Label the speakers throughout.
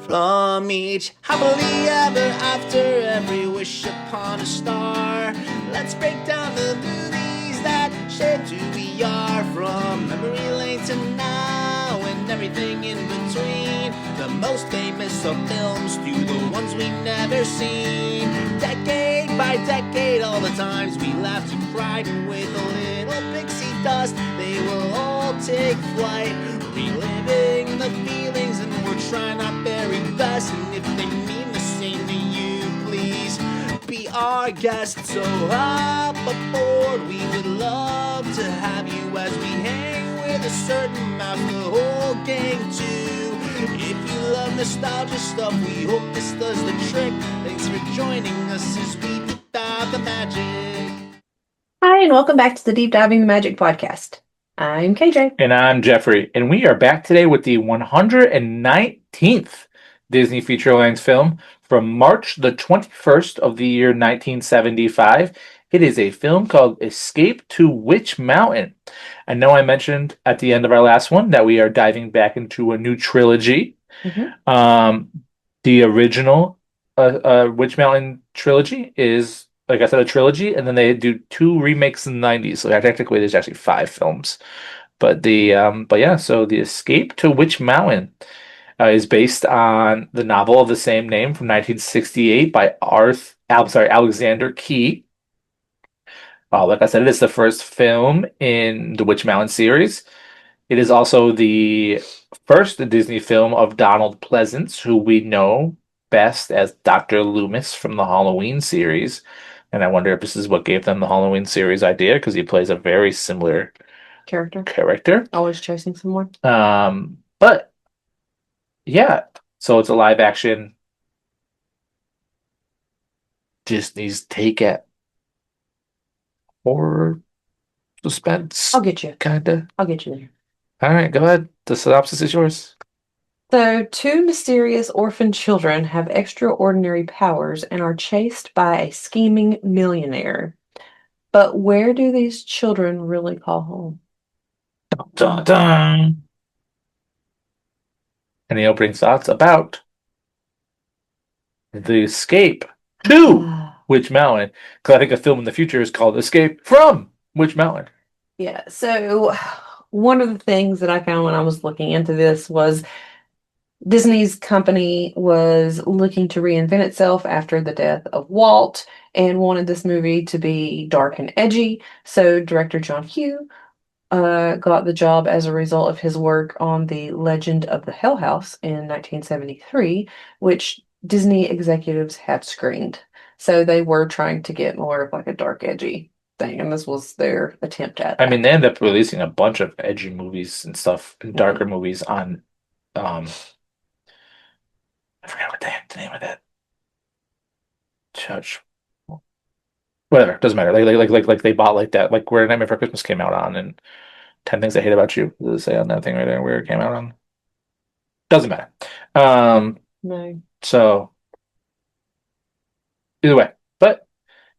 Speaker 1: from each happily ever after, every wish upon a star. Let's break down the movies that shaped who we are, from memory lane to now and everything in between. The most famous of films to the ones we've never seen. Decade by decade, all the times we laughed and cried, and with a little pixie dust, they will all take flight, reliving the feelings, and we're trying our very best. And if they mean the same to you, please be our guest. So hop aboard, we would love to have you as we hang with a certain mouth, the whole gang too. If you love nostalgia stuff, we hope this does the trick. Thanks for joining us as we deep dive the magic.
Speaker 2: Hi, and welcome back to the Deep Diving the Magic podcast. I'm KJ.
Speaker 3: And I'm Jeffrey, and we are back today with the 119th Disney feature-length film from March the 21st of the year 1975. It is a film called Escape to Witch Mountain. I know I mentioned at the end of our last one that we are diving back into a new trilogy. The original Witch Mountain trilogy is, like I said, a trilogy, and then they do two remakes in the 90s. So technically, there's actually 5 films. But so the Escape to Witch Mountain is based on the novel of the same name from 1968 by Alexander Key. Like I said, it is the first film in the Witch Mountain series. It is also the first Disney film of Donald Pleasence, who we know best as Dr. Loomis from the Halloween series. And I wonder if this is what gave them the Halloween series idea, because he plays a very similar character.
Speaker 2: Always chasing someone.
Speaker 3: But yeah, so it's a live action Disney's take at horror suspense.
Speaker 2: I'll get you.
Speaker 3: Kinda.
Speaker 2: I'll get you there.
Speaker 3: All right, go ahead. The synopsis is yours.
Speaker 2: So, 2 mysterious orphan children have extraordinary powers and are chased by a scheming millionaire. But where do these children really call home?
Speaker 3: Dun, dun, dun. Any opening thoughts about the escape to Witch Mountain? Because I think a film in the future is called Escape from Witch Mountain.
Speaker 2: Yeah, so one of the things that I found when I was looking into this was Disney's company was looking to reinvent itself after the death of Walt and wanted this movie to be dark and edgy. So director John Hughes got the job as a result of his work on The Legend of the Hell House in 1973, which Disney executives had screened. So they were trying to get more of like a dark, edgy thing, and this was their attempt at
Speaker 3: I
Speaker 2: that.
Speaker 3: mean, they ended up releasing a bunch of edgy movies and stuff, and darker movies on, I forgot what the name of that church. Whatever, doesn't matter. Like they bought like that, like where Nightmare Before Christmas came out on, and 10 Things I Hate About You. Does it say on that thing right there where it came out on? Doesn't matter.
Speaker 2: No.
Speaker 3: So either way, but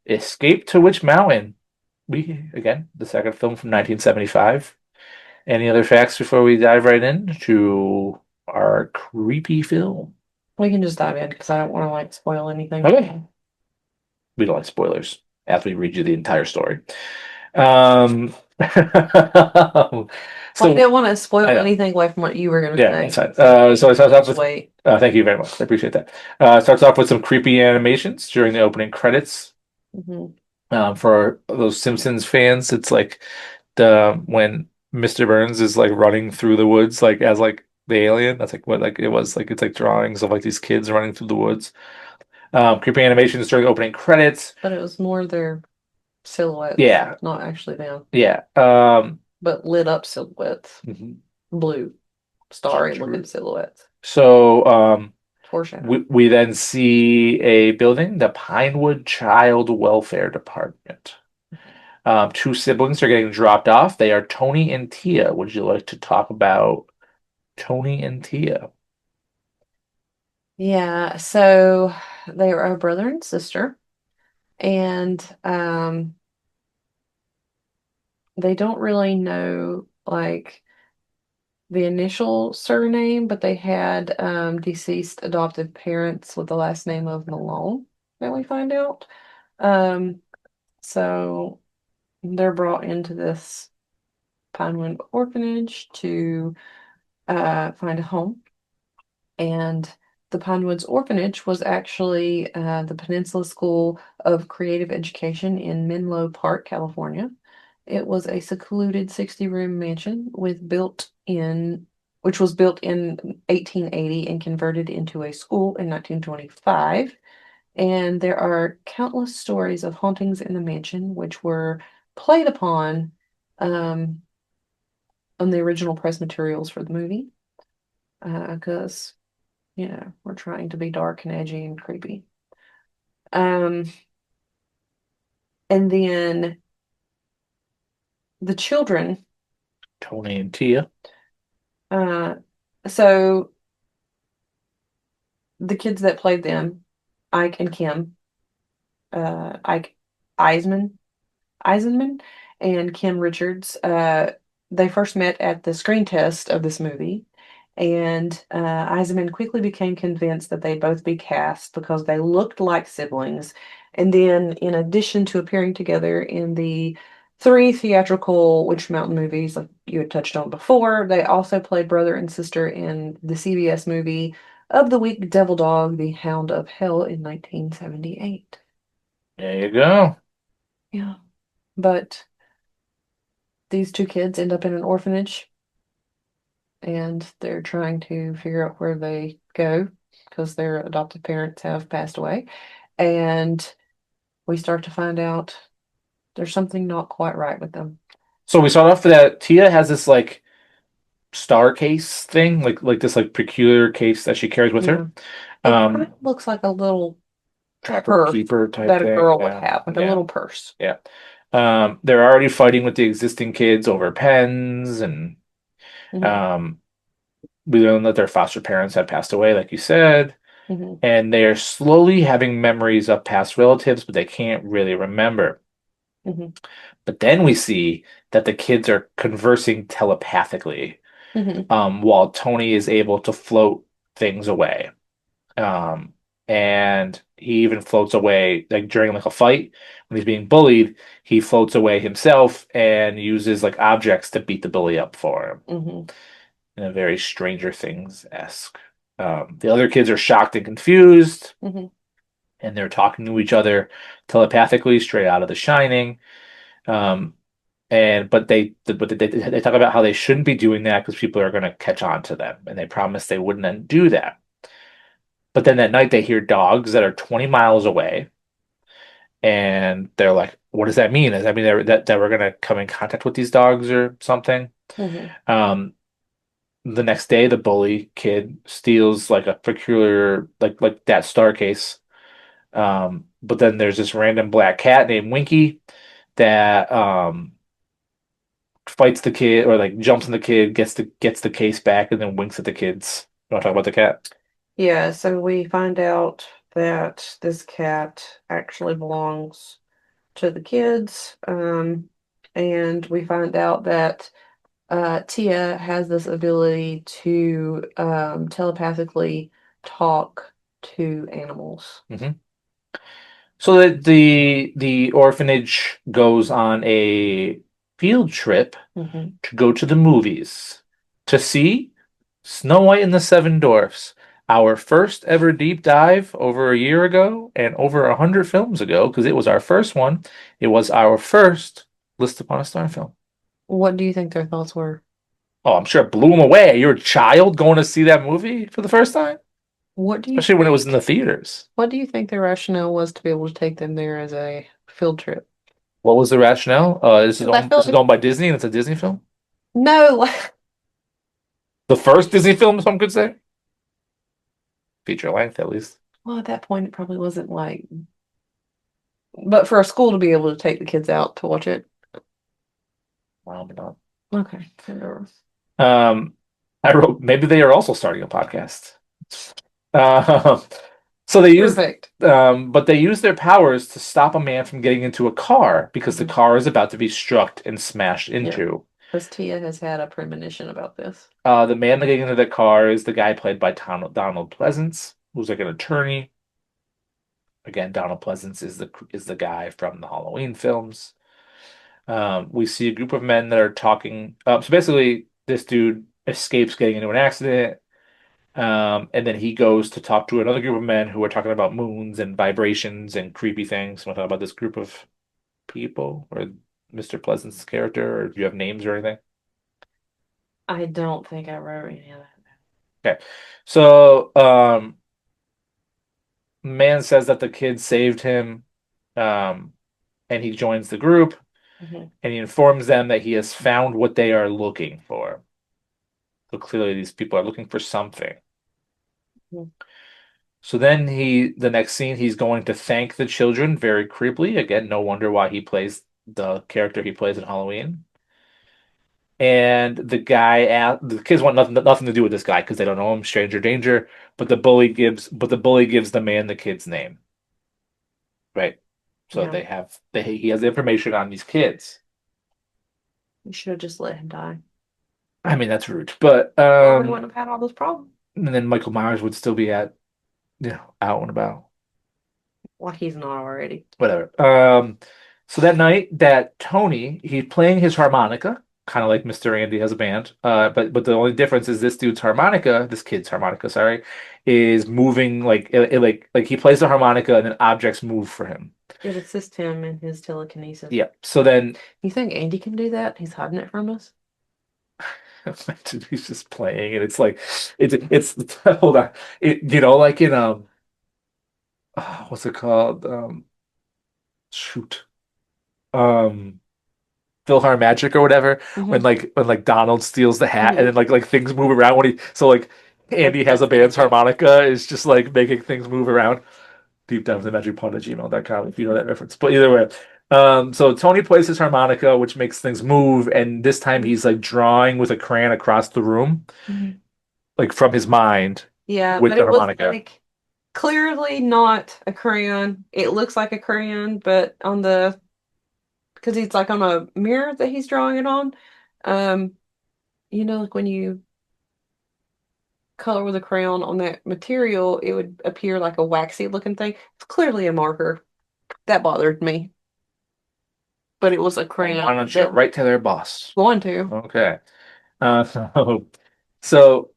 Speaker 3: Escape to Witch Mountain. The second film from 1975. Any other facts before we dive right into our creepy film?
Speaker 2: We can just dive in because I don't want to like spoil anything.
Speaker 3: Okay. We don't like spoilers after we read you the entire story. So
Speaker 2: I didn't want to spoil anything away from what you were going to say.
Speaker 3: Yeah, that's fine. So it starts off with.
Speaker 2: Wait.
Speaker 3: Thank you very much. I appreciate that. Starts off with some creepy animations during the opening credits. For those Simpsons fans, it's like when Mr. Burns is like running through the woods, like as like the alien. That's like what like it was like. It's like drawings of like these kids running through the woods. Creepy animations during the opening credits.
Speaker 2: But it was more their silhouettes.
Speaker 3: Yeah.
Speaker 2: Not actually them.
Speaker 3: Yeah.
Speaker 2: But lit up silhouettes. Blue, starry looking silhouettes.
Speaker 3: So
Speaker 2: Foreshadowing.
Speaker 3: we then see a building, the Pinewood Child Welfare Department. 2 siblings are getting dropped off. They are Tony and Tia. Would you like to talk about Tony and Tia?
Speaker 2: Yeah, so they are a brother and sister, and they don't really know like the initial surname, but they had deceased adoptive parents with the last name of Malone that we find out. Um, so they're brought into this Pinewood orphanage to find a home. And the Pinewoods Orphanage was actually the Peninsula School of Creative Education in Menlo Park, California. It was a secluded 60-room mansion which was built in 1880 and converted into a school in 1925. And there are countless stories of hauntings in the mansion, which were played upon um, on the original press materials for the movie, because we're trying to be dark and edgy and creepy. Um, and then the children,
Speaker 3: Tony and Tia.
Speaker 2: uh, so the kids that played them, Ike and Kim, Ike Eisman, Eisenman and Kim Richards, they first met at the screen test of this movie. And Eisenman quickly became convinced that they'd both be cast because they looked like siblings. And then, in addition to appearing together in the 3 theatrical Witch Mountain movies, like you had touched on before, they also played brother and sister in the CBS movie of the week Devil Dog, The Hound of Hell in 1978.
Speaker 3: There you go.
Speaker 2: Yeah. But these 2 kids end up in an orphanage and they're trying to figure out where they go because their adoptive parents have passed away. And we start to find out there's something not quite right with them.
Speaker 3: So we start off with that Tia has this like star case thing, like this like peculiar case that she carries with
Speaker 2: Yeah.
Speaker 3: her.
Speaker 2: It kind of looks like a little
Speaker 3: Trapper
Speaker 2: purse
Speaker 3: keeper type
Speaker 2: that a
Speaker 3: thing.
Speaker 2: girl would
Speaker 3: Yeah.
Speaker 2: have, like a
Speaker 3: Yeah.
Speaker 2: little purse.
Speaker 3: Yeah. They're already fighting with the existing kids over pens, and
Speaker 2: Mhm.
Speaker 3: we learn that their foster parents have passed away, like you said,
Speaker 2: Mhm.
Speaker 3: and they are slowly having memories of past relatives, but they can't really remember.
Speaker 2: Mhm.
Speaker 3: But then we see that the kids are conversing telepathically,
Speaker 2: Mhm.
Speaker 3: while Tony is able to float things away. Um, and he even floats away, like during like a fight when he's being bullied, he floats away himself and uses like objects to beat the bully up for him
Speaker 2: Mhm.
Speaker 3: in a very Stranger Things-esque. The other kids are shocked and confused,
Speaker 2: Mhm.
Speaker 3: and they're talking to each other telepathically straight out of The Shining. Um, but they talk about how they shouldn't be doing that because people are going to catch on to them, and they promise they wouldn't do that. But then at night they hear dogs that are 20 miles away, and they're like, "What does that mean? Does that mean that we're going to come in contact with these dogs or something?"
Speaker 2: Mhm.
Speaker 3: Um, the next day, the bully kid steals like a peculiar like that star case. But then there's this random black cat named Winky that fights the kid or like jumps on the kid, gets the case back, and then winks at the kids. You want to talk about the cat?
Speaker 2: Yeah, so we find out that this cat actually belongs to the kids. And we find out that Tia has this ability to telepathically talk to animals.
Speaker 3: Hmm. So that the orphanage goes on a field trip
Speaker 2: Hmm.
Speaker 3: to go to the movies to see Snow White and the Seven Dwarfs. Our first ever deep dive over a year ago and over 100 films ago, because it was our first one. It was our first List Upon a Star film.
Speaker 2: What do you think their thoughts were?
Speaker 3: Oh, I'm sure it blew them away. You're a child going to see that movie for the first time,
Speaker 2: What do you
Speaker 3: especially when it was in
Speaker 2: think?
Speaker 3: the theaters.
Speaker 2: What do you think the rationale was to be able to take them there as a field trip?
Speaker 3: What was the rationale? This is
Speaker 2: 'Cause I
Speaker 3: owned,
Speaker 2: feel
Speaker 3: this is owned by Disney, and it's a Disney film.
Speaker 2: no,
Speaker 3: The first Disney film, some could say. Feature length, at least.
Speaker 2: well, at that point it probably wasn't like, but for a school to be able to take the kids out to watch it.
Speaker 3: Wow, but not.
Speaker 2: Okay, whatever.
Speaker 3: Um, I wrote maybe they are also starting a podcast. Uh, so they use,
Speaker 2: Perfect.
Speaker 3: but they use their powers to stop a man from getting into a car because the
Speaker 2: Mhm.
Speaker 3: car is about to be struck and smashed
Speaker 2: Yeah.
Speaker 3: into.
Speaker 2: Because Tia has had a premonition about this.
Speaker 3: The man getting into the car is the guy played by Donald Pleasance, who's like an attorney. Again, Donald Pleasance is the guy from the Halloween films. We see a group of men that are talking. So basically, this dude escapes getting into an accident, and then he goes to talk to another group of men who are talking about moons and vibrations and creepy things. Want to talk about this group of people or Mr. Pleasance's character, or do you have names or anything?
Speaker 2: I don't think I wrote any of
Speaker 3: Okay, so man says that the kid saved him, um, and he joins the group,
Speaker 2: that.
Speaker 3: and he informs them that he has found what they are looking for. So clearly, these people are looking for something.
Speaker 2: Mhm.
Speaker 3: So then the next scene, he's going to thank the children very creepily. Again, no wonder why he plays the character he plays in Halloween. And the kids want nothing to do with this guy because they don't know him, stranger danger. But the bully gives the man the kid's name, right? So
Speaker 2: Yeah,
Speaker 3: he has information on these kids.
Speaker 2: you should have just let him die.
Speaker 3: I mean, that's rude, but
Speaker 2: Well, we wouldn't have had all this problem.
Speaker 3: and then Michael Myers would still be out and about.
Speaker 2: Well, he's not already.
Speaker 3: Whatever. So that night that Tony, he's playing his harmonica, kind of like Mr. Andy has a band. But the only difference is this kid's harmonica, sorry, is moving like he plays the harmonica and then objects move for him.
Speaker 2: It assists him in his telekinesis.
Speaker 3: Yeah. So then
Speaker 2: You think Andy can do that? He's hiding it from us?
Speaker 3: he's just playing and it's like it's hold on. Like in what's it called? Shoot. Um PhilharMagic or whatever when
Speaker 2: Mhm.
Speaker 3: like Donald steals the hat and
Speaker 2: Mhm.
Speaker 3: then like things move around when he so like Andy has a band's harmonica is just like making things move around. Deep down the magicpod@gmail.com if you know that reference. But either way. So Tony plays his harmonica, which makes things move, and this time he's like drawing with a crayon across the room,
Speaker 2: Mhm.
Speaker 3: like from his mind
Speaker 2: Yeah,
Speaker 3: with
Speaker 2: but
Speaker 3: the
Speaker 2: it was
Speaker 3: harmonica.
Speaker 2: like clearly not a crayon. It looks like a crayon, but on the because it's like on a mirror that he's drawing it on. Um, like when you color with a crayon on that material, it would appear like a waxy looking thing. It's clearly a marker. That bothered me, but it was a
Speaker 3: Well,
Speaker 2: crayon
Speaker 3: why don't you
Speaker 2: that
Speaker 3: write to their boss?
Speaker 2: going to.
Speaker 3: Okay. So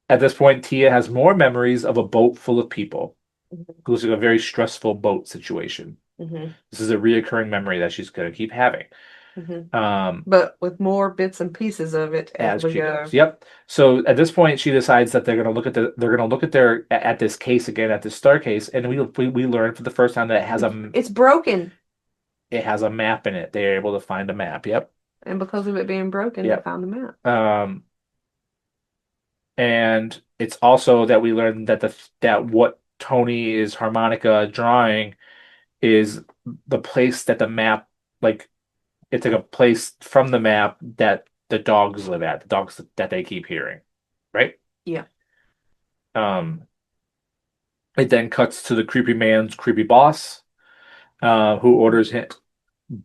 Speaker 3: at this point, Tia has more memories of a boat full of people. It was like a very stressful boat situation.
Speaker 2: Hmm.
Speaker 3: This is a reoccurring memory that she's going to keep having.
Speaker 2: Hmm.
Speaker 3: Um,
Speaker 2: But with more bits and pieces of it as
Speaker 3: as
Speaker 2: we
Speaker 3: she
Speaker 2: go.
Speaker 3: goes. Yep. So at this point, she decides that they're going to look at at this case again, at this star case, and we learn for the first time that
Speaker 2: It's broken,
Speaker 3: it has a map in it. They are able to find a map. Yep.
Speaker 2: and because of it being broken, they
Speaker 3: Yep.
Speaker 2: found the map.
Speaker 3: And it's also that we learn that what Tony is harmonica drawing is the place that the map like it's like a place from the map that the dogs live at, the dogs that they keep hearing, right?
Speaker 2: Yeah,
Speaker 3: Um, it then cuts to the creepy man's creepy boss, who orders him.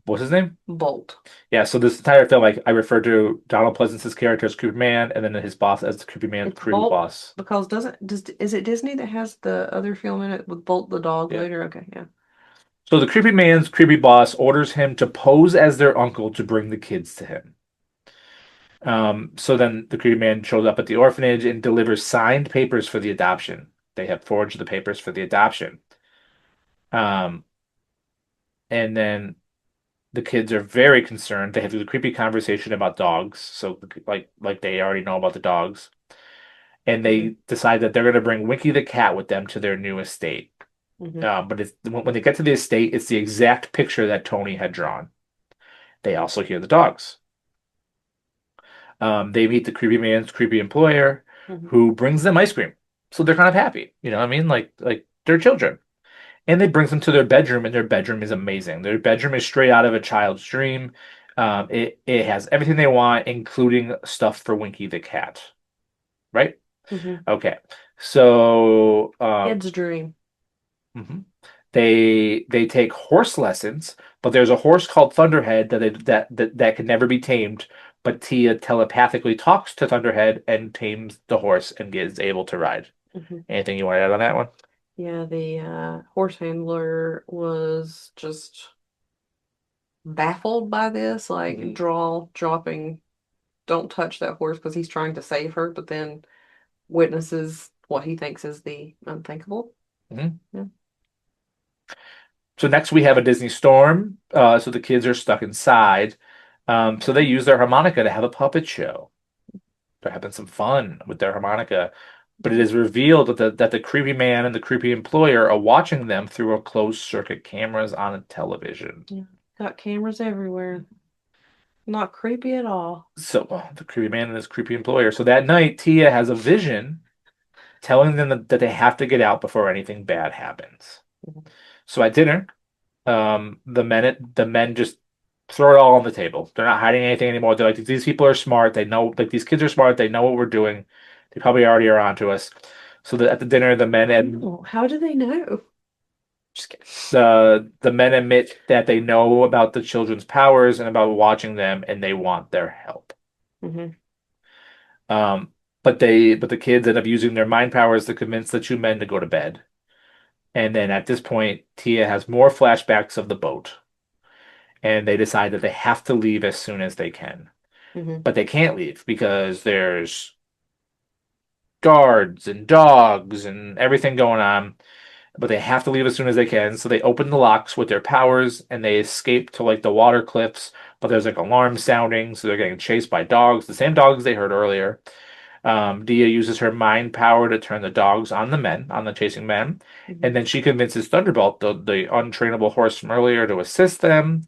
Speaker 3: What's his name?
Speaker 2: Bolt.
Speaker 3: Yeah, so this entire film, I refer to Donald Pleasance's character as Creepy Man, and then his boss as the Creepy Man's
Speaker 2: It's
Speaker 3: creepy
Speaker 2: Bolt
Speaker 3: boss.
Speaker 2: because is it Disney that has the other film in it with Bolt the dog
Speaker 3: Yeah.
Speaker 2: later? Okay, yeah.
Speaker 3: So the Creepy Man's creepy boss orders him to pose as their uncle to bring the kids to him. So then the Creepy Man shows up at the orphanage and delivers signed papers for the adoption. They have forged the papers for the adoption. Um, and then the kids are very concerned. They have a creepy conversation about dogs. So like they already know about the dogs. And
Speaker 2: Hmm.
Speaker 3: they decide that they're going to bring Winky the cat with them to their new estate.
Speaker 2: Hmm.
Speaker 3: But when they get to the estate, it's the exact picture that Tony had drawn. They also hear the dogs. They meet the creepy man's creepy employer,
Speaker 2: Hmm.
Speaker 3: who brings them ice cream. So they're kind of happy. You know what I mean? Like they're children. And they brings them to their bedroom, and their bedroom is amazing. Their bedroom is straight out of a child's dream. It has everything they want, including stuff for Winky the cat. Right?
Speaker 2: Hmm.
Speaker 3: Okay. So
Speaker 2: Kid's dream.
Speaker 3: mhm. They take horse lessons, but there's a horse called Thunderhead that can never be tamed. But Tia telepathically talks to Thunderhead and tames the horse and is able to ride.
Speaker 2: Mhm.
Speaker 3: Anything you want to add on that one?
Speaker 2: Yeah, the horse handler was just baffled by this, like
Speaker 3: Mhm.
Speaker 2: dropping, don't touch that horse because he's trying to save her, but then witnesses what he thinks is the unthinkable.
Speaker 3: Mhm.
Speaker 2: Yeah.
Speaker 3: So next we have a Disney storm. So the kids are stuck inside. So they use their harmonica to have a puppet show. They're having some fun with their harmonica. But it is revealed that the creepy man and the creepy employer are watching them through a closed circuit cameras on a television.
Speaker 2: Yeah. Got cameras everywhere. Not creepy at all.
Speaker 3: So the creepy man and his creepy employer. So that night, Tia has a vision telling them that they have to get out before anything bad happens.
Speaker 2: Mhm.
Speaker 3: So at dinner, the men just throw it all on the table. They're not hiding anything anymore. They're like, these people are smart. They know, like, these kids are smart. They know what we're doing. They probably already are onto us. So at the dinner,
Speaker 2: Oh, how do they know? Just kidding.
Speaker 3: the men admit that they know about the children's powers and about watching them, and they want their help.
Speaker 2: Hmm.
Speaker 3: But the kids end up using their mind powers to convince the two men to go to bed. And then at this point, Tia has more flashbacks of the boat, and they decide that they have to leave as soon as they can.
Speaker 2: Hmm.
Speaker 3: But they can't leave because there's guards and dogs and everything going on. But they have to leave as soon as they can. So they open the locks with their powers and they escape to like the water cliffs. But there's like alarms sounding, so they're getting chased by dogs, the same dogs they heard earlier. Dia uses her mind power to turn the dogs on the men, on the chasing men,
Speaker 2: Hmm.
Speaker 3: and then she convinces Thunderbolt, the untrainable horse from earlier, to assist them.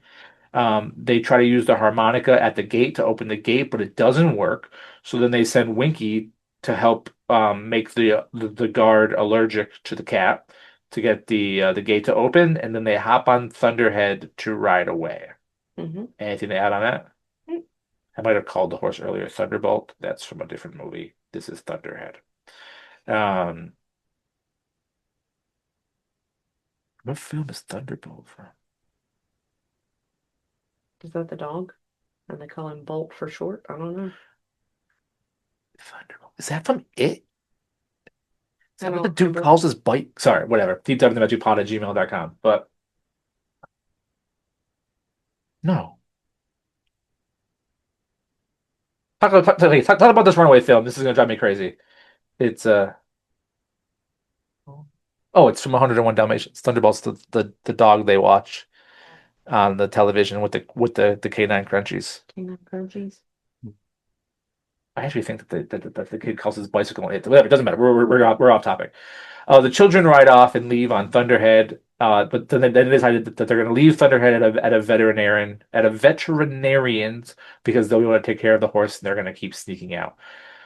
Speaker 3: They try to use the harmonica at the gate to open the gate, but it doesn't work. So then they send Winky to help make the guard allergic to the cat to get the gate to open, and then they hop on Thunderhead to ride away.
Speaker 2: Hmm.
Speaker 3: Anything to add on that? I might have called the horse earlier Thunderbolt. That's from a different movie. This is Thunderhead. Um, what film is Thunderbolt from?
Speaker 2: Is that the dog? And they call him Bolt for short? I don't know.
Speaker 3: Thunderbolt. Is that from It? Is
Speaker 2: I
Speaker 3: that what the
Speaker 2: don't
Speaker 3: dude
Speaker 2: remember.
Speaker 3: calls his bike? Sorry, whatever. DeepDiveTheMagicPod@gmail.com. But no. Talk about this runaway film. This is gonna drive me crazy. It's oh, it's from 101 Dalmatians. Thunderbolt's the dog they watch on the television with the canine crunchies.
Speaker 2: Canine Crunchies.
Speaker 3: I actually think that the kid calls his bicycle it. Whatever, it doesn't matter. We're off topic. The children ride off and leave on Thunderhead. But then they decided that they're going to leave Thunderhead at a veterinarian's because they'll want to take care of the horse and they're going to keep sneaking out.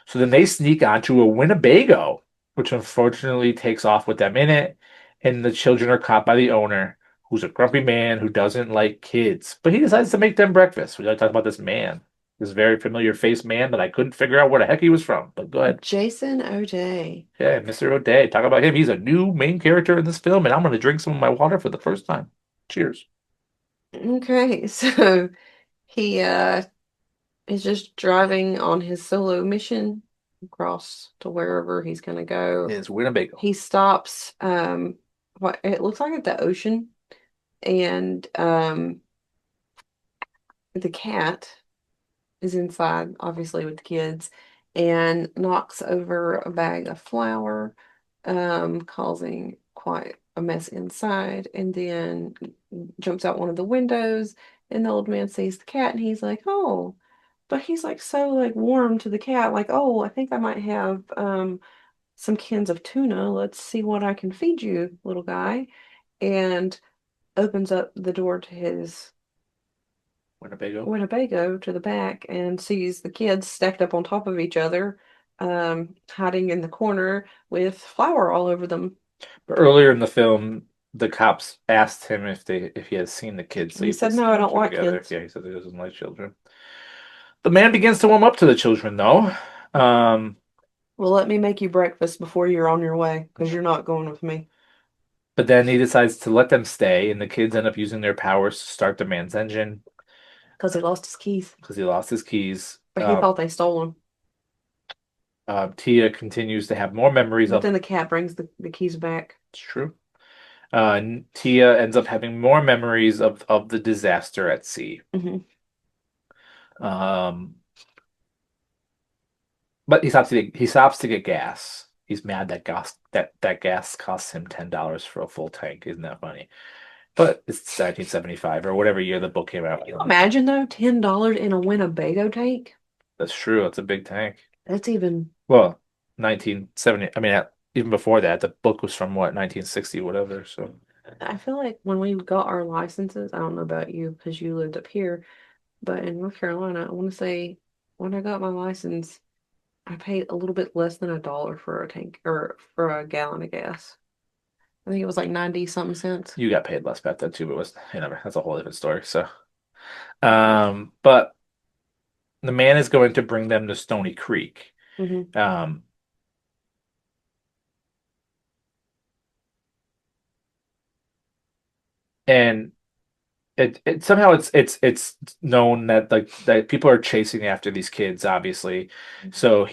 Speaker 3: So then they sneak onto a Winnebago, which unfortunately takes off with them in it, and the children are caught by the owner, who's a grumpy man who doesn't like kids. But he decides to make them breakfast. We got to talk about this man, this very familiar face man that I couldn't figure out where the heck he was from. But go ahead.
Speaker 2: Jason O'Day.
Speaker 3: Yeah, Mr. O'Day. Talk about him. He's a new main character in this film, and I'm going to drink some of my water for the first time. Cheers.
Speaker 2: Okay, so he is just driving on his solo mission across to wherever he's gonna go.
Speaker 3: It's Winnebago.
Speaker 2: He stops what it looks like at the ocean, and the cat is inside, obviously with the kids, and knocks over a bag of flour, causing quite a mess inside, and then jumps out one of the windows, and the old man sees the cat, and he's like, "Oh," but he's like so like warm to the cat, like, "Oh, I think I might have some cans of tuna. Let's see what I can feed you, little guy," and opens up the door to his
Speaker 3: Winnebago.
Speaker 2: Winnebago to the back and sees the kids stacked up on top of each other, hiding in the corner with flour all over them.
Speaker 3: But earlier in the film, the cops asked him if he had seen the kids
Speaker 2: He
Speaker 3: sleep
Speaker 2: said,
Speaker 3: this
Speaker 2: "No, I don't like
Speaker 3: together.
Speaker 2: kids."
Speaker 3: Yeah, he said he doesn't like children. The man begins to warm up to the children, though. Um,
Speaker 2: Well, let me make you breakfast before you're on your way, because you're not going with me.
Speaker 3: But then he decides to let them stay, and the kids end up using their powers to start the man's engine
Speaker 2: Because he lost his keys.
Speaker 3: because he lost his keys.
Speaker 2: But he thought they stole them.
Speaker 3: Tia continues to have more memories
Speaker 2: But
Speaker 3: of.
Speaker 2: then the cat brings the keys back.
Speaker 3: It's true. Tia ends up having more memories of the disaster at sea.
Speaker 2: Hmm.
Speaker 3: Um, but he stops to get gas. He's mad that gas costs him $10 for a full tank. Isn't that funny? But it's 1975 or whatever year the book came out.
Speaker 2: Can you imagine though, $10 in a Winnebago tank?
Speaker 3: That's true. It's a big tank.
Speaker 2: That's even.
Speaker 3: Well, 1970. I mean, even before that, the book was from what, 1960, whatever. So
Speaker 2: I feel like when we got our licenses, I don't know about you because you lived up here, but in North Carolina, I want to say when I got my license, I paid a little bit less than $1 for a tank or for a gallon of gas. I think it was like 90 something cents.
Speaker 3: you got paid less back then too, but that's a whole different story. So, but the man is going to bring them to Stony Creek.
Speaker 2: Hmm.
Speaker 3: Um, and it somehow it's known that like that people are chasing after these kids, obviously. So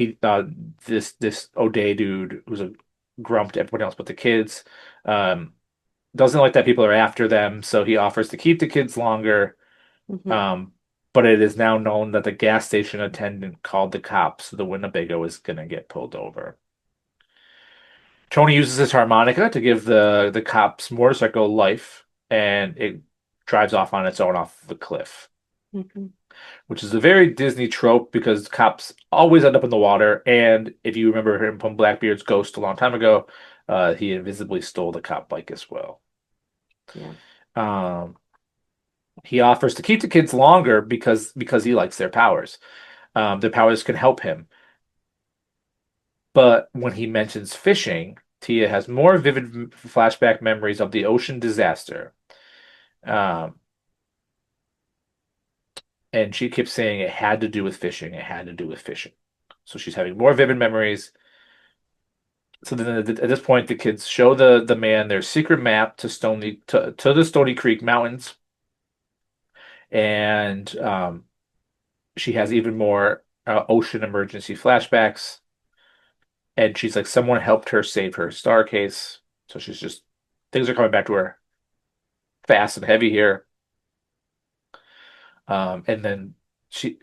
Speaker 3: this O'Day dude who's a grump to everyone else but the kids, um, doesn't like that people are after them, so he offers to keep the kids longer.
Speaker 2: Hmm.
Speaker 3: Um, but it is now known that the gas station attendant called the cops, so the Winnebago is gonna get pulled over. Tony uses his harmonica to give the cop's motorcycle life, and it drives off on its own off the cliff,
Speaker 2: Hmm.
Speaker 3: which is a very Disney trope because cops always end up in the water. And if you remember him from Blackbeard's Ghost a long time ago, he invisibly stole the cop bike as well.
Speaker 2: Yeah.
Speaker 3: Um, he offers to keep the kids longer because he likes their powers. Their powers can help him. But when he mentions fishing, Tia has more vivid flashback memories of the ocean disaster. Um, and she keeps saying it had to do with fishing. It had to do with fishing. So she's having more vivid memories. So then at this point, the kids show the man their secret map to the Stony Creek Mountains, and she has even more ocean emergency flashbacks. And she's like, someone helped her save her star case. So she's just things are coming back to her fast and heavy here. And then she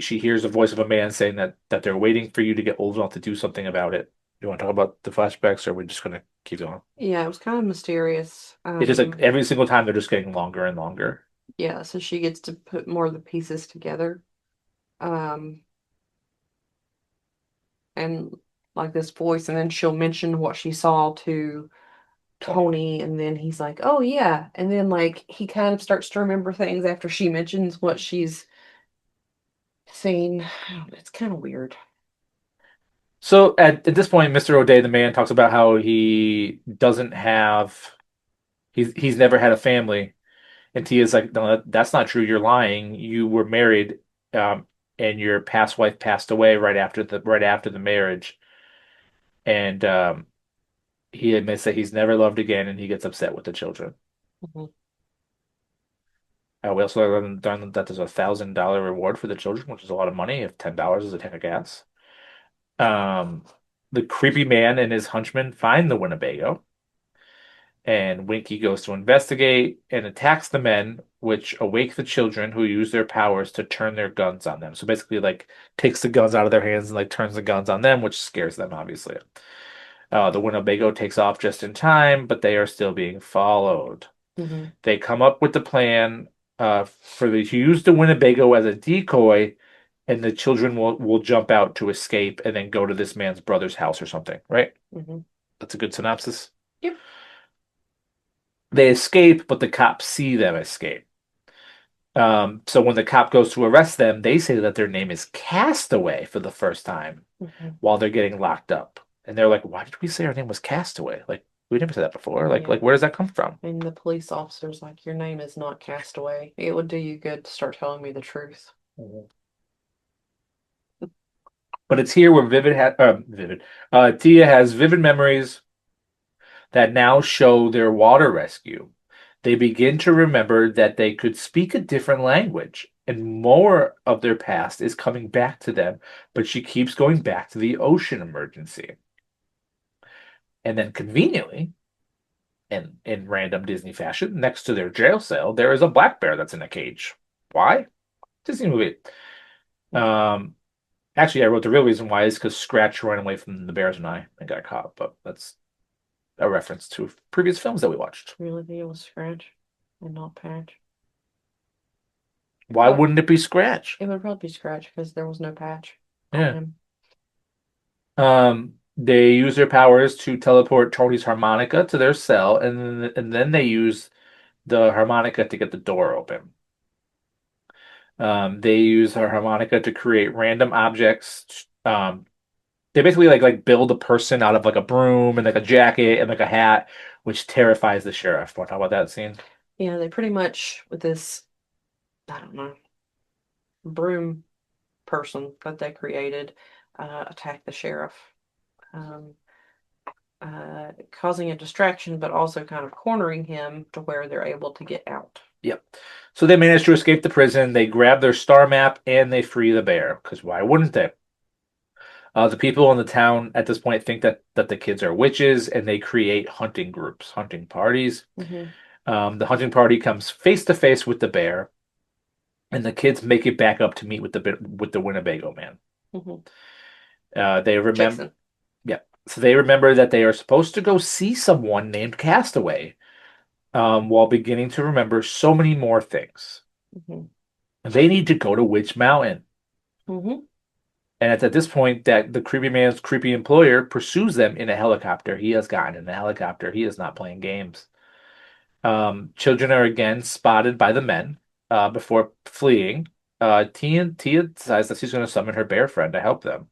Speaker 3: hears the voice of a man saying that they're waiting for you to get old enough to do something about it. You want to talk about the flashbacks, or are we just gonna keep going?
Speaker 2: Yeah, it was kind of mysterious.
Speaker 3: It's just like every single time they're just getting longer and longer.
Speaker 2: Yeah, so she gets to put more of the pieces together. Um, and like this voice, and then she'll mention what she saw to Tony, and then he's like, "Oh yeah," and then like he kind of starts to remember things after she mentions what she's seen. It's kind of weird.
Speaker 3: So at this point, Mr. O'Day, the man, talks about how he doesn't have he's never had a family. And Tia's like, no, that's not true. You're lying. You were married, um, and your past wife passed away right after the marriage. And he admits that he's never loved again, and he gets upset with the children.
Speaker 2: Mhm.
Speaker 3: We also learned that there's $1,000 reward for the children, which is a lot of money if $10 is a tank of gas. Um, the creepy man and his henchmen find the Winnebago, and Winky goes to investigate and attacks the men, which awake the children who use their powers to turn their guns on them. So basically, like, takes the guns out of their hands and like turns the guns on them, which scares them, obviously. The Winnebago takes off just in time, but they are still being followed.
Speaker 2: Mhm.
Speaker 3: They come up with the plan to use the Winnebago as a decoy, and the children will jump out to escape and then go to this man's brother's house or something, right?
Speaker 2: Mhm.
Speaker 3: That's a good synopsis.
Speaker 2: Yep.
Speaker 3: They escape, but the cops see them escape. So when the cop goes to arrest them, they say that their name is Castaway for the first time
Speaker 2: Mhm.
Speaker 3: while they're getting locked up. And they're like, "Why did we say our name was Castaway? Like we never said that before.
Speaker 2: Yeah.
Speaker 3: Like where does that come from?"
Speaker 2: And the police officer's like, "Your name is not Castaway. It would do you good to start telling me the truth."
Speaker 3: Mhm. But it's here where Tia has vivid memories that now show their water rescue. They begin to remember that they could speak a different language, and more of their past is coming back to them, but she keeps going back to the ocean emergency. And then conveniently, and in random Disney fashion, next to their jail cell, there is a black bear that's in a cage. Why? Disney movie. Um, Actually, I wrote the real reason why is because Scratch ran away from the bears and I and got caught, but that's a reference to previous films that we watched.
Speaker 2: Really think it was Scratch and not Patch.
Speaker 3: Why wouldn't it be Scratch?
Speaker 2: It would probably be Scratch because there was no patch on
Speaker 3: Yeah.
Speaker 2: him.
Speaker 3: They use their powers to teleport Tony's harmonica to their cell, and then they use the harmonica to get the door open. They use her harmonica to create random objects. They basically like build a person out of like a broom and like a jacket and like a hat, which terrifies the sheriff. Want to talk about that scene?
Speaker 2: Yeah, they pretty much with this, I don't know, broom person that they created, attack the sheriff, um, causing a distraction, but also kind of cornering him to where they're able to get out.
Speaker 3: Yep. So they manage to escape the prison. They grab their star map and they free the bear. Because why wouldn't they? The people in the town at this point think that the kids are witches, and they create hunting groups, hunting parties.
Speaker 2: Mm-hmm.
Speaker 3: The hunting party comes face to face with the bear, and the kids make it back up to meet with the Winnebago man.
Speaker 2: Mm-hmm.
Speaker 3: They remember,
Speaker 2: Jason.
Speaker 3: yeah. So they remember that they are supposed to go see someone named Castaway, while beginning to remember so many more things.
Speaker 2: Mm-hmm.
Speaker 3: They need to go to Witch Mountain.
Speaker 2: Mm-hmm.
Speaker 3: And it's at this point that the creepy man's creepy employer pursues them in a helicopter. He has gotten in a helicopter. He is not playing games. Children are again spotted by the men before Tia decides that she's going to summon her bear friend to help them,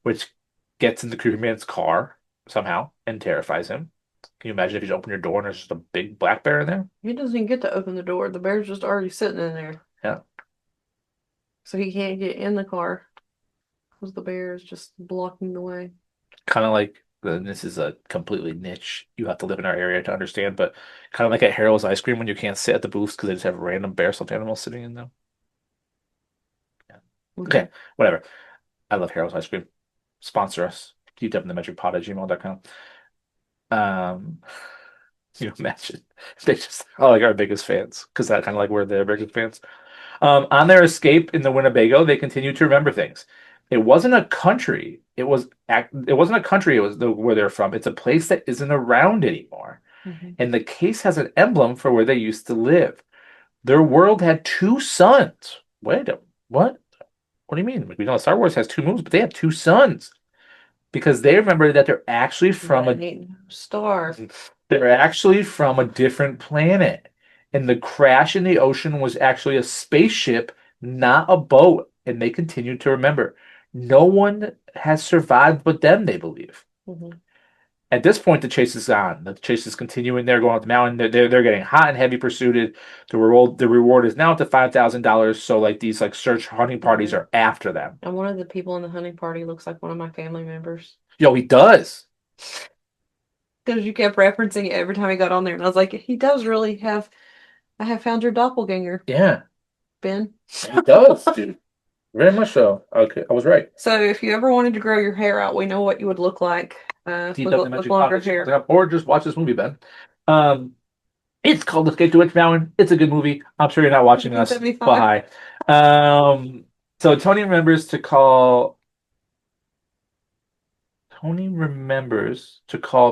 Speaker 3: which gets in the creepy man's car somehow and terrifies him. Can you imagine if you just open your door and there's just a big black bear in there?
Speaker 2: He doesn't even get to open the door. The bear's just already sitting in there.
Speaker 3: Yeah.
Speaker 2: So he can't get in the car because the bear is just blocking the way.
Speaker 3: Kind of like, this is a completely niche. You have to live in our area to understand, but kind of like at Harold's Ice Cream when you can't sit at the booths because they just have random bear stuffed animals sitting in them. Yeah. Okay, whatever. I love Harold's Ice Cream. Sponsor us. DewDevinTheMagicPod@gmail.com. Um, you imagine they just are like our biggest fans because that kind of like we're their biggest fans. On their escape in the Winnebago, they continue to remember things. It wasn't a country. It wasn't a country. It was where they're from. It's a place that isn't around anymore.
Speaker 2: Mm-hmm.
Speaker 3: And the case has an emblem for where they used to live. Their world had two suns. Wait a what? What do you mean? We know Star Wars has two moons, but they have two suns because they remember that they're actually from
Speaker 2: But ain't no star.
Speaker 3: they're actually from a different planet. And the crash in the ocean was actually a spaceship, not a boat. And they continue to remember. No one has survived but them, they believe.
Speaker 2: Mm-hmm.
Speaker 3: At this point, the chase is on. The chase is continuing. They're going up the mountain. They're getting hot and heavy pursued. The reward is now up to $5,000. So like these like search hunting parties are after them.
Speaker 2: And one of the people in the hunting party looks like one of my family members.
Speaker 3: Yo, he does.
Speaker 2: Because you kept referencing it every time he got on there. And I was like, he does really have, I have found your doppelganger,
Speaker 3: Yeah,
Speaker 2: Ben.
Speaker 3: he does, dude. Very much so. Okay, I was right.
Speaker 2: So if you ever wanted to grow your hair out, we know what you would look like with longer hair.
Speaker 3: Or just watch this movie, Ben. It's called Escape to Witch Mountain. It's a good movie. I'm sure you're not watching us, but
Speaker 2: 1975.
Speaker 3: hi. So Tony remembers to call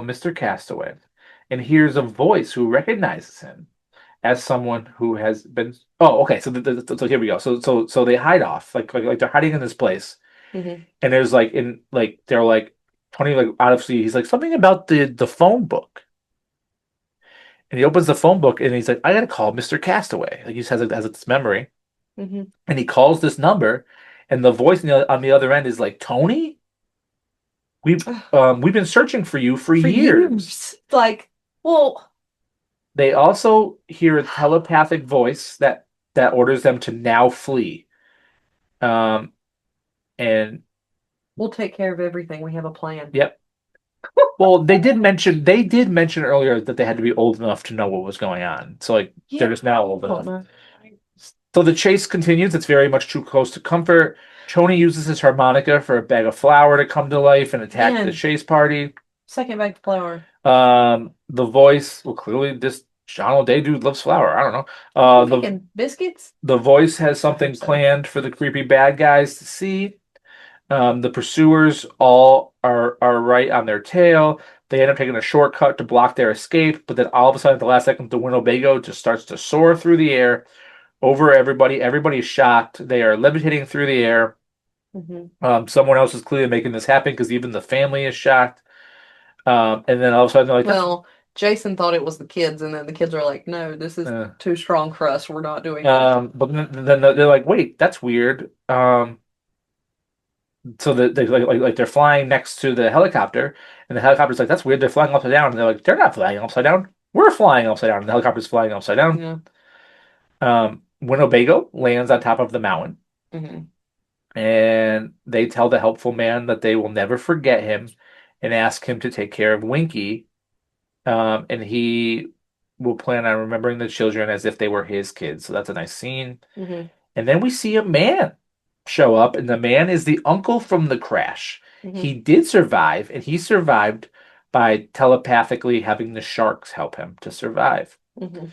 Speaker 3: Mr. Castaway and hears a voice who recognizes him as someone who has been. Oh, okay. So here we go. So they hide off, like they're hiding in this place,
Speaker 2: Mm-hmm.
Speaker 3: and there's they're like Tony like obviously he's like something about the phone book, and he opens the phone book and he's like, I gotta call Mr. Castaway. Like he just has this memory,
Speaker 2: Mm-hmm.
Speaker 3: and he calls this number, and the voice on the other end is like, Tony, we've been searching for you for years.
Speaker 2: Like, well,
Speaker 3: They also hear a telepathic voice that orders them to now flee. Um, and
Speaker 2: we'll take care of everything. We have a plan.
Speaker 3: Yep. Well, they did mention earlier that they had to be old enough to know what was going on. So like they're
Speaker 2: Yeah,
Speaker 3: just now old
Speaker 2: don't
Speaker 3: enough.
Speaker 2: know.
Speaker 3: So the chase continues. It's very much too close to comfort. Tony uses his harmonica for a bag of flour to come to life and attack the
Speaker 2: Again,
Speaker 3: chase party.
Speaker 2: second bag of flour.
Speaker 3: The voice, well, clearly this John O'Day dude loves flour. I don't know.
Speaker 2: Making biscuits?
Speaker 3: The voice has
Speaker 2: I hope
Speaker 3: something
Speaker 2: so.
Speaker 3: planned for the creepy bad guys to see. The pursuers all are right on their tail. They end up taking a shortcut to block their escape, but then all of a sudden, at the last second, the Winnebago just starts to soar through the air over everybody. Everybody is shocked. They are levitating through the air.
Speaker 2: Hmm.
Speaker 3: Someone else is clearly making this happen because even the family is shocked. And then all of a sudden, they're like, "That's
Speaker 2: Well, Jason thought it was the kids, and then the kids are like, "No, this is
Speaker 3: uh,
Speaker 2: too strong for us. We're not doing this."
Speaker 3: but then they're like, wait, that's weird. So they like they're flying next to the helicopter, and the helicopter's like, that's weird. They're flying upside down, and they're like, they're not flying upside down. We're flying upside down, and the helicopter's flying upside down.
Speaker 2: Yeah.
Speaker 3: Winnebago lands on top of the mountain,
Speaker 2: Hmm.
Speaker 3: and they tell the helpful man that they will never forget him, and ask him to take care of Winky, and he will plan on remembering the children as if they were his kids. So that's a nice scene.
Speaker 2: Hmm.
Speaker 3: And then we see a man show up, and the man is the uncle from the crash.
Speaker 2: Hmm.
Speaker 3: He did survive, and he survived by telepathically having the sharks help him to survive.
Speaker 2: Hmm.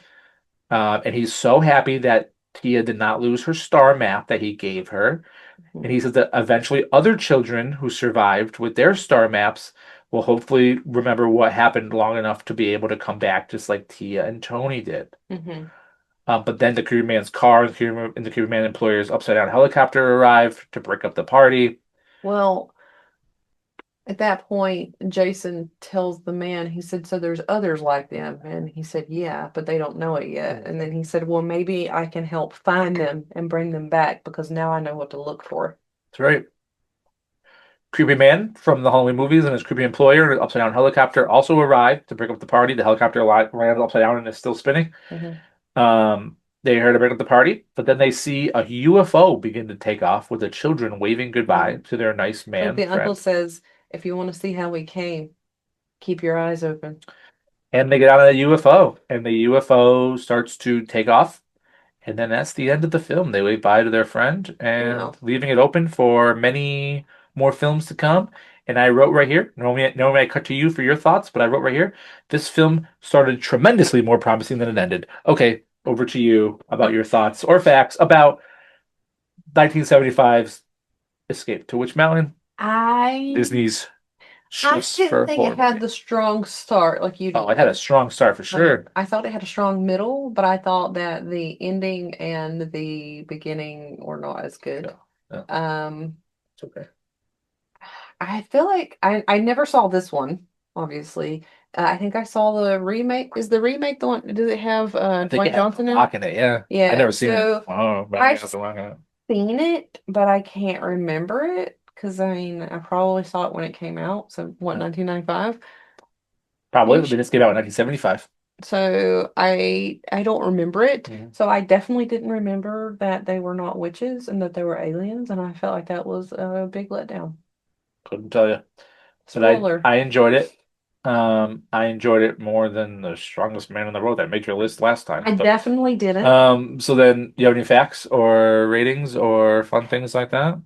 Speaker 3: And he's so happy that Tia did not lose her star map that he gave her. And he says that eventually other children who survived with their star maps will hopefully remember what happened long enough to be able to come back, just like Tia and Tony did.
Speaker 2: Hmm.
Speaker 3: But then the Crewman's car and the Crewman employer's upside down helicopter arrive to break up the party.
Speaker 2: Well, at that point, Jason tells the man, he said, "So there's others like them." And he said, "Yeah, but they don't know it yet." And then he said, "Well, maybe I can help find them and bring them back because now I know what to look for."
Speaker 3: That's right. Creepy Man from the Halloween movies and his creepy employer in an upside down helicopter also arrived to break up the party. The helicopter lands upside down and is still spinning.
Speaker 2: Hmm.
Speaker 3: They heard to break up the party, but then they see a UFO begin to take off with the children waving goodbye to their nice
Speaker 2: So
Speaker 3: man
Speaker 2: the uncle
Speaker 3: friend.
Speaker 2: says, "If you want to see how we came, keep your eyes open."
Speaker 3: And they get out of the UFO, and the UFO starts to take off. And then that's the end of the film. They wave bye to their friend and
Speaker 2: Wow.
Speaker 3: leaving it open for many more films to come. And I wrote right here, normally I cut to you for your thoughts, but I wrote right here, this film started tremendously more promising than it ended. Okay, over to you about your thoughts or facts about 1975's Escape to Witch Mountain,
Speaker 2: I
Speaker 3: Disney's
Speaker 2: I
Speaker 3: Schuss
Speaker 2: didn't
Speaker 3: for
Speaker 2: think it
Speaker 3: horror
Speaker 2: had
Speaker 3: movie.
Speaker 2: the strong start like you
Speaker 3: Oh,
Speaker 2: did.
Speaker 3: it had a strong start for sure.
Speaker 2: I thought it had a strong middle, but I thought that the ending and the beginning were not as good.
Speaker 3: Yeah, yeah,
Speaker 2: Um,
Speaker 3: it's okay.
Speaker 2: I feel like I never saw this one, obviously. I think I saw the remake. Is the remake the one? Does it have
Speaker 3: I think it
Speaker 2: Dwayne
Speaker 3: had
Speaker 2: Johnson
Speaker 3: The
Speaker 2: in it?
Speaker 3: Rock in it, yeah. I
Speaker 2: Yeah.
Speaker 3: never seen it.
Speaker 2: So
Speaker 3: Oh, but I think it
Speaker 2: I've
Speaker 3: has The Rock in it.
Speaker 2: seen it, but I can't remember it because I mean I probably saw it when it came out. So what,
Speaker 3: Yeah.
Speaker 2: 1995
Speaker 3: Probably. They
Speaker 2: ish.
Speaker 3: just came out in 1975.
Speaker 2: So I don't remember it.
Speaker 3: Mhm.
Speaker 2: So I definitely didn't remember that they were not witches and that they were aliens, and I felt like that was a big letdown.
Speaker 3: Couldn't tell you. But
Speaker 2: Spoiler.
Speaker 3: I enjoyed it. I enjoyed it more than The Strongest Man in the World that made your list last time.
Speaker 2: I
Speaker 3: So,
Speaker 2: definitely didn't.
Speaker 3: so then you have any facts or ratings or fun things like that?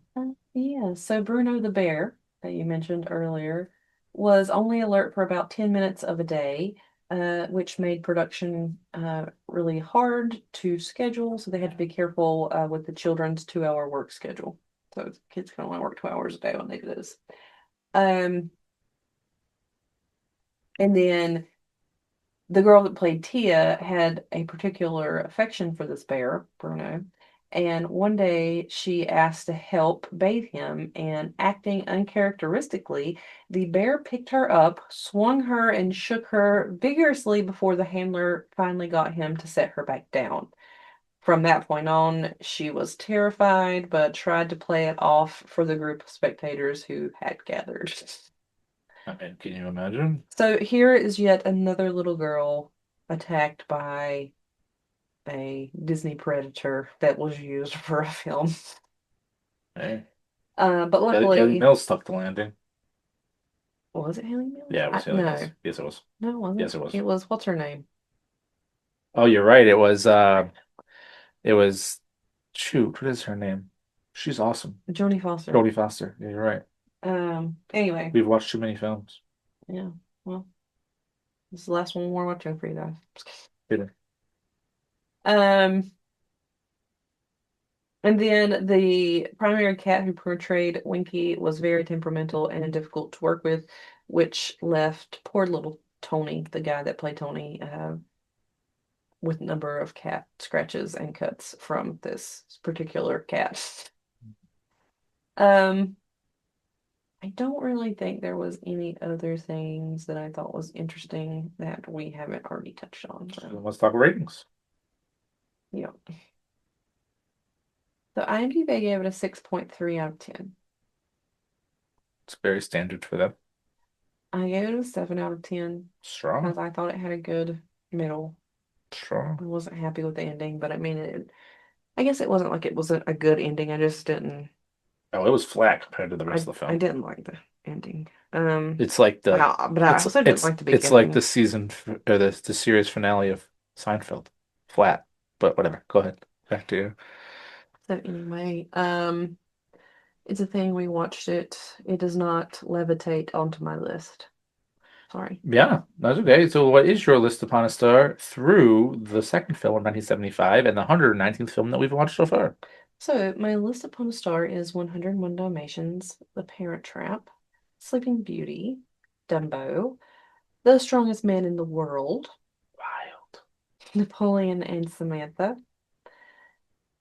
Speaker 2: Yeah, so Bruno the bear that you mentioned earlier was only alert for about 10 minutes of a day, which made production really hard to schedule. So they had to be careful with the children's 2 hour work schedule. So kids can only work 2 hours a day when they do this. Um, and then the girl that played Tia had a particular affection for this bear, Bruno. And one day she asked to help bathe him, and acting uncharacteristically, the bear picked her up, swung her, and shook her vigorously before the handler finally got him to set her back down. From that point on, she was terrified, but tried to play it off for the group of spectators who had gathered.
Speaker 3: I mean, can you imagine?
Speaker 2: So here is yet another little girl attacked by a Disney predator that was used for a film.
Speaker 3: Hey,
Speaker 2: But
Speaker 3: Kelly
Speaker 2: luckily,
Speaker 3: Mills took the landing.
Speaker 2: Was it Haley Mills?
Speaker 3: Yeah, it was Haley
Speaker 2: No,
Speaker 3: Mills. Yes, it was.
Speaker 2: no, it wasn't.
Speaker 3: Yes, it was.
Speaker 2: It was, what's her name?
Speaker 3: Oh, you're right. It was shoot, what is her name? She's awesome.
Speaker 2: Jodie Foster.
Speaker 3: Jodie Foster. Yeah, you're right.
Speaker 2: Anyway,
Speaker 3: We've watched too many films.
Speaker 2: yeah. Well, this is the last one we're watching for you guys.
Speaker 3: Kidding.
Speaker 2: Um, and then the primary cat who portrayed Winky was very temperamental and difficult to work with, which left poor little Tony, the guy that played Tony, with a number of cat scratches and cuts from this particular cat. Um, I don't really think there was any other things that I thought was interesting that we haven't already touched on.
Speaker 3: So let's talk ratings.
Speaker 2: Yeah. So IMDb gave it a 6.3 out of 10.
Speaker 3: It's very standard for them.
Speaker 2: I gave it a 7 out of 10
Speaker 3: Strong.
Speaker 2: because I thought it had a good middle. I
Speaker 3: Strong.
Speaker 2: wasn't happy with the ending, but I mean, I guess it wasn't like it wasn't a good ending. I just didn't.
Speaker 3: Oh, it was flat compared to the rest of the
Speaker 2: I
Speaker 3: film.
Speaker 2: didn't like the ending.
Speaker 3: It's like the
Speaker 2: But I
Speaker 3: it's
Speaker 2: also didn't
Speaker 3: it's
Speaker 2: like the
Speaker 3: it's like
Speaker 2: beginning.
Speaker 3: the season or the series finale of Seinfeld. Flat. But whatever. Go ahead. Back to you.
Speaker 2: So anyway, it's a thing we watched it. It does not levitate onto my list. Sorry.
Speaker 3: Yeah, that's okay. So what is your list upon a star through the second film of 1975 and the 119th film that we've watched so far?
Speaker 2: So my list upon a star is 101 Dalmatians, The Parent Trap, Sleeping Beauty, Dumbo, The Strongest Man in the World,
Speaker 3: Wild.
Speaker 2: Napoleon and Samantha,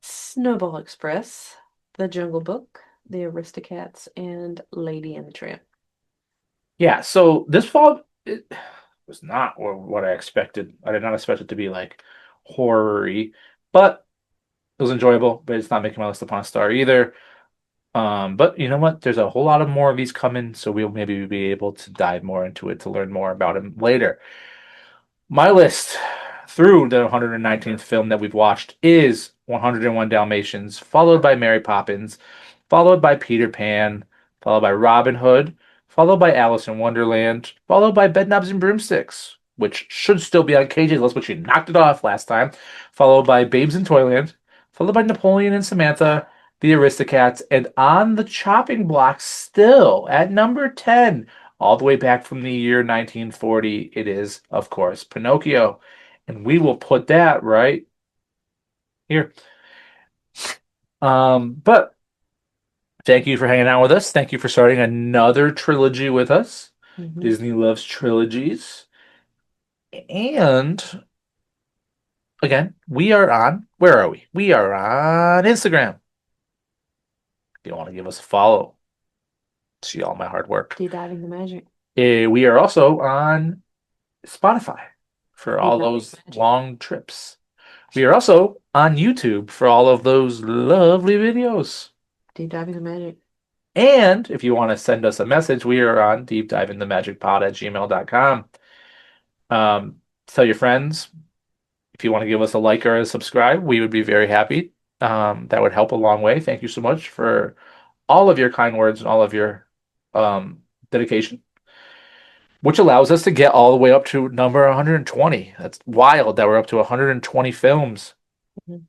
Speaker 2: Snowball Express, The Jungle Book, The Aristocats, and Lady and the Tramp.
Speaker 3: Yeah, so this fall it was not what I expected. I did not expect it to be like horror-y, but it was enjoyable, but it's not making my list upon a star either. But you know what? There's a whole lot of more of these coming, so we'll maybe be able to dive more into it to learn more about him later. My list through the 119th film that we've watched is 101 Dalmatians, followed by Mary Poppins, followed by Peter Pan, followed by Robin Hood, followed by Alice in Wonderland, followed by Bedknobs and Broomsticks, which should still be on KJ's list, but she knocked it off last time, followed by Babes in Toyland, followed by Napoleon and Samantha, The Aristocats, and on the chopping block still at number 10, all the way back from the year 1940, it is, of course, Pinocchio. And we will put that right here. But thank you for hanging out with us. Thank you for starting another trilogy with us.
Speaker 2: Mhm.
Speaker 3: Disney loves trilogies. And again, where are we? We are on Instagram. If you want to give us a follow, see all my hard work.
Speaker 2: Deep Diving the Magic.
Speaker 3: We are also on Spotify for all
Speaker 2: Deep Diving
Speaker 3: those
Speaker 2: the Magic.
Speaker 3: long trips. We are also on YouTube for all of those lovely videos.
Speaker 2: Deep Diving the Magic.
Speaker 3: And if you want to send us a message, we are on deepdivingthemagicpod@gmail.com. Tell your friends. If you want to give us a like or a subscribe, we would be very happy. That would help a long way. Thank you so much for all of your kind words and all of your dedication, which allows us to get all the way up to number 120. That's wild that we're up to 120 films.
Speaker 2: Mhm.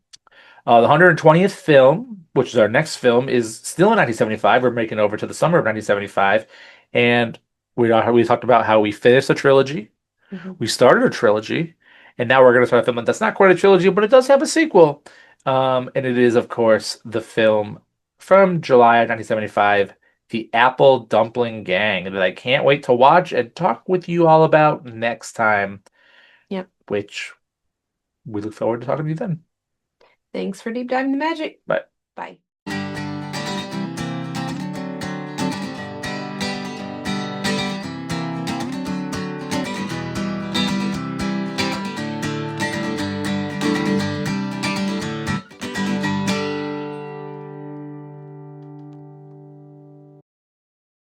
Speaker 3: The 120th film, which is our next film, is still in 1975. We're making over to the summer of 1975. And we talked about how we finished a trilogy.
Speaker 2: Mhm.
Speaker 3: We started a trilogy. And now we're going to start a film that's not quite a trilogy, but it does have a sequel. And it is, of course, the film from July of 1975, The Apple Dumpling Gang, that I can't wait to watch and talk with you all about next time.
Speaker 2: Yep.
Speaker 3: Which we look forward to talking to you then.
Speaker 2: Thanks for Deep Diving the Magic.
Speaker 3: Bye.
Speaker 2: Bye.